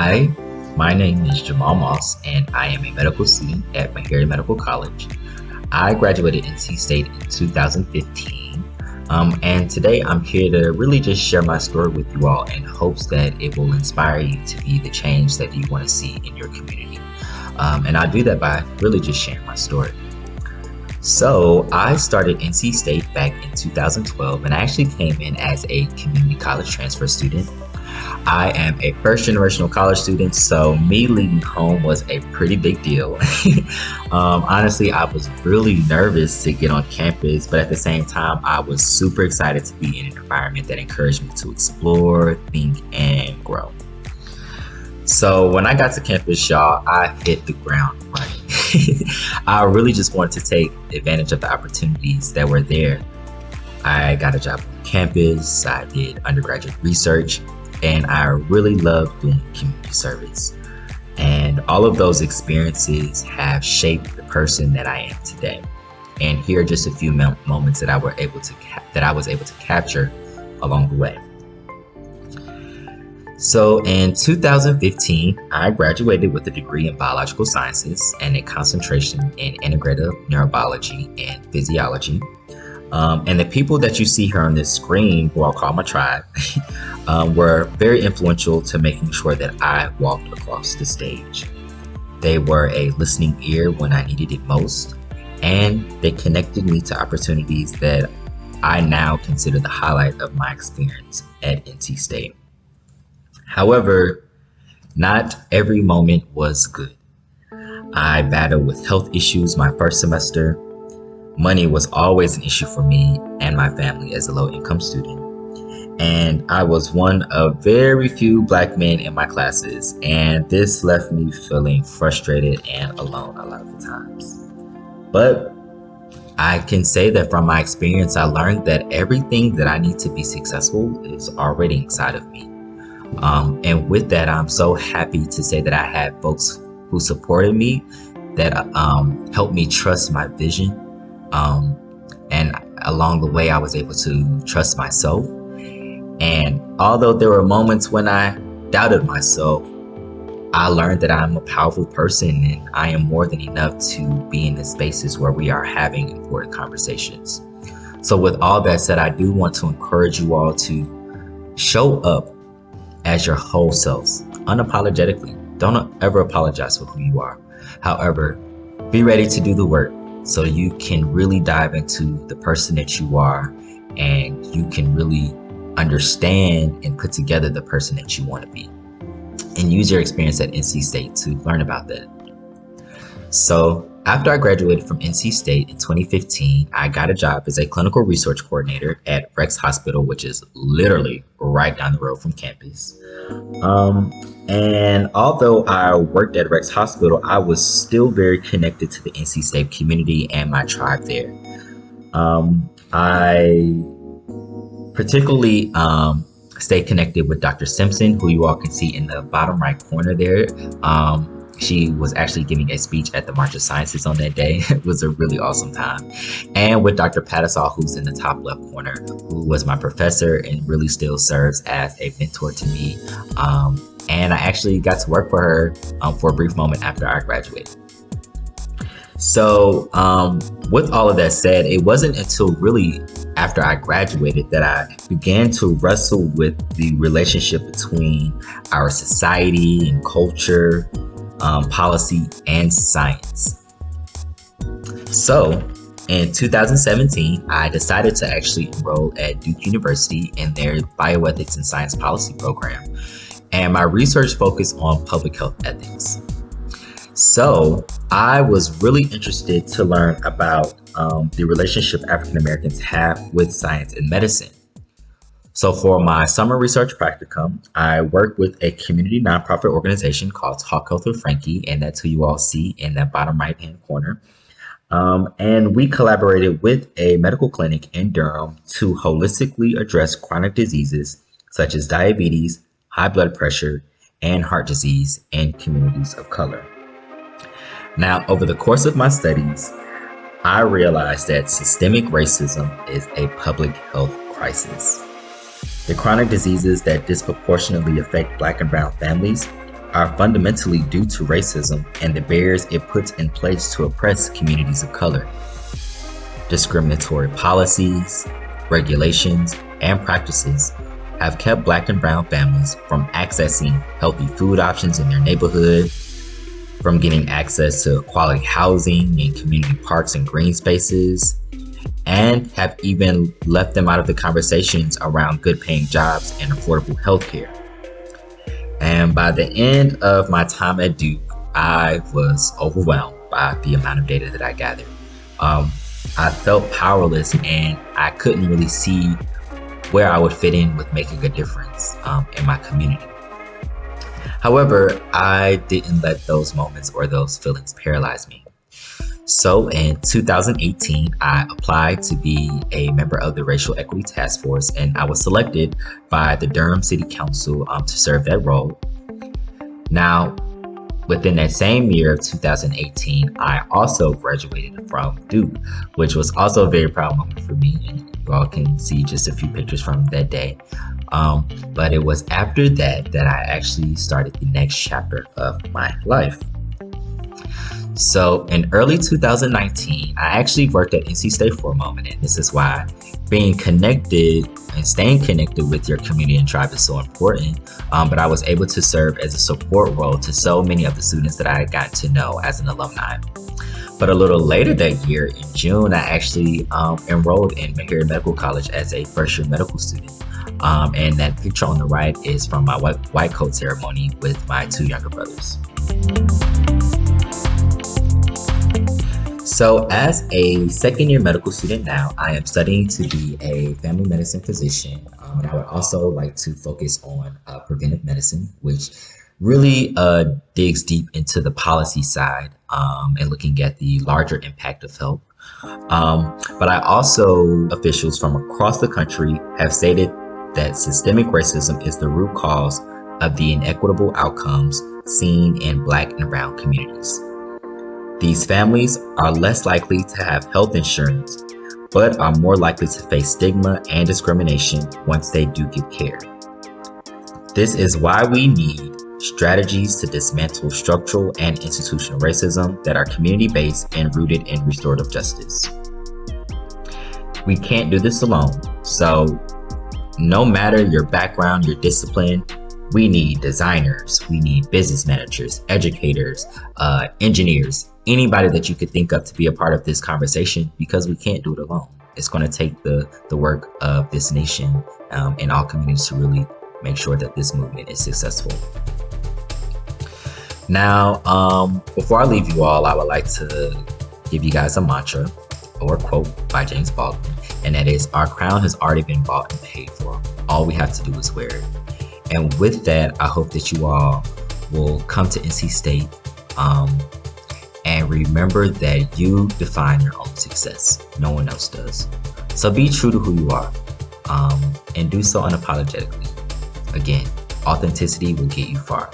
Hi, my name is Jamal Moss, and I am a medical student at Meharry Medical College. I graduated NC State in 2015, and today I'm here to really just share my story with you all in hopes that it will inspire you to be the change that you want to see in your community. And I'll do that by really just sharing my story. So I started NC State back in 2012, and I actually came in as a community college transfer student. I am a first generational college student, so me leaving home was a pretty big deal. Honestly, I was really nervous to get on campus, but at the same time, I was super excited to be in an environment that encouraged me to explore, think, and grow. So when I got to campus, y'all, I hit the ground running. I really just wanted to take advantage of the opportunities that were there. I got a job on campus, I did undergraduate research, and I really loved doing community service. And all of those experiences have shaped the person that I am today. And here are just a few moments that I was able to capture along the way. So in 2015, I graduated with a degree in biological sciences and a concentration in integrative neurobiology and physiology. And the people that you see here on this screen, who I'll call my tribe, were very influential to making sure that I walked across the stage. They were a listening ear when I needed it most, and they connected me to opportunities that I now consider the highlight of my experience at NC State. However, not every moment was good. I battled with health issues my first semester. Money was always an issue for me and my family as a low-income student. And I was one of very few Black men in my classes, and this left me feeling frustrated and alone a lot of the times. But I can say that from my experience, I learned that everything that I need to be successful is already inside of me. And with that, I'm so happy to say that I had folks who supported me that helped me trust my vision. And along the way, I was able to trust myself. And although there were moments when I doubted myself, I learned that I'm a powerful person and I am more than enough to be in the spaces where we are having important conversations. So with all that said, I do want to encourage you all to show up as your whole selves, unapologetically. Don't ever apologize for who you are. However, be ready to do the work so you can really dive into the person that you are, and you can really understand and put together the person that you want to be, and use your experience at NC State to learn about that. So after I graduated from NC State in 2015, I got a job as a clinical research coordinator at Rex Hospital, which is literally right down the road from campus. And although I worked at Rex Hospital, I was still very connected to the NC State community and my tribe there. I particularly stayed connected with Dr. Simpson, who you all can see in the bottom right corner there. She was actually giving a speech at the March of Sciences on that day. It was a really awesome time. And with Dr. Patasol, who's in the top left corner, who was my professor and really still serves as a mentor to me. And I actually got to work for her for a brief moment after I graduated. So with all of that said, it wasn't until really after I graduated that I began to wrestle with the relationship between our society and culture, policy, and science. So in 2017, I decided to actually enroll at Duke University in their bioethics and science policy program. And my research focused on public health ethics. So I was really interested to learn about the relationship African Americans have with science and medicine. So for my summer research practicum, I worked with a community nonprofit organization called Talk Health with Frankie, and that's who you all see in that bottom right-hand corner. And we collaborated with a medical clinic in Durham to holistically address chronic diseases such as diabetes, high blood pressure, and heart disease in communities of color. Now, over the course of my studies, I realized that systemic racism is a public health crisis. The chronic diseases that disproportionately affect Black and Brown families are fundamentally due to racism and the barriers it puts in place to oppress communities of color. Discriminatory policies, regulations, and practices have kept Black and brown families from accessing healthy food options in their neighborhood, from getting access to quality housing in community parks and green spaces, and have even left them out of the conversations around good paying jobs and affordable healthcare. And by the end of my time at Duke, I was overwhelmed by the amount of data that I gathered. I felt powerless and I couldn't really see where I would fit in with making a difference in my community. However, I didn't let those moments or those feelings paralyze me. So in 2018, I applied to be a member of the Racial Equity Task Force, and I was selected by the Durham City Council to serve that role. Now, within that same year of 2018, I also graduated from Duke, which was also a very proud moment for me. And you all can see just a few pictures from that day. But it was after that I actually started the next chapter of my life. So in early 2019, I actually worked at NC State for a moment, and this is why being connected and staying connected with your community and tribe is so important. But I was able to serve as a support role to so many of the students that I got to know as an alumni. But a little later that year, in June, I actually enrolled in Meharry Medical College as a first-year medical student. And that picture on the right is from my white coat ceremony with my two younger brothers. So as a second-year medical student now, I am studying to be a family medicine physician. And I would also like to focus on preventive medicine, which really digs deep into the policy side and looking at the larger impact of health. But I also, officials from across the country have stated that systemic racism is the root cause of the inequitable outcomes seen in Black and brown communities. These families are less likely to have health insurance, but are more likely to face stigma and discrimination once they do get care. This is why we need strategies to dismantle structural and institutional racism that are community-based and rooted in restorative justice. We can't do this alone, so no matter your background, your discipline, we need designers, we need business managers, educators, engineers, anybody that you could think of to be a part of this conversation, because we can't do it alone. It's going to take the work of this nation and all communities to really make sure that this movement is successful. Now, before I leave you all, I would like to give you guys a mantra or a quote by James Baldwin, and that is, "Our crown has already been bought and paid for. All we have to do is wear it." And with that, I hope that you all will come to NC State and remember that you define your own success. No one else does. So be true to who you are and do so unapologetically. Again, authenticity will get you far.